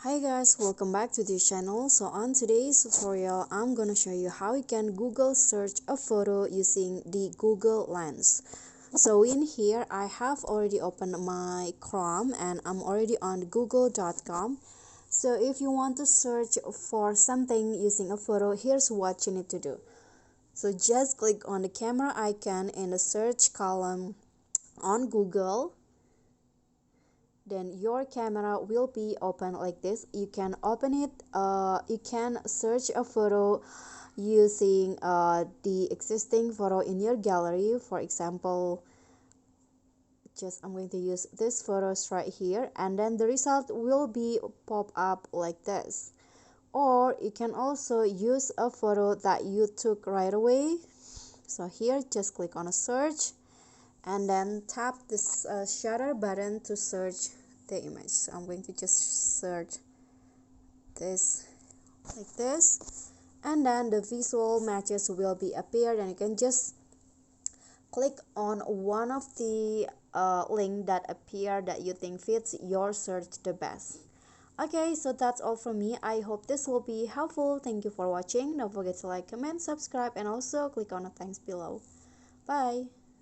Hi guys, welcome back to this channel. So on today's tutorial, I'm gonna show you how you can Google search a photo using the Google Lens. So in here, I have already opened my Chrome and I'm already on google.com. So if you want to search for something using a photo, here's what you need to do. So just click on the camera icon in the search column on Google. Then your camera will be open like this. You can open it, you can search a photo using the existing photo in your gallery. For example, just I'm going to use this photos right here, and then the result will be pop up like this. Or you can also use a photo that you took right away. So here, just click on a search and then tap this shutter button to search the image. So I'm going to just search this like this, and then the visual matches will be appeared, and you can just click on one of the link that appear that you think fits your search the best. Okay, so that's all from me. I hope this will be helpful. Thank you for watching. Don't forget to like, comment, subscribe, and also click on the thanks below. Bye.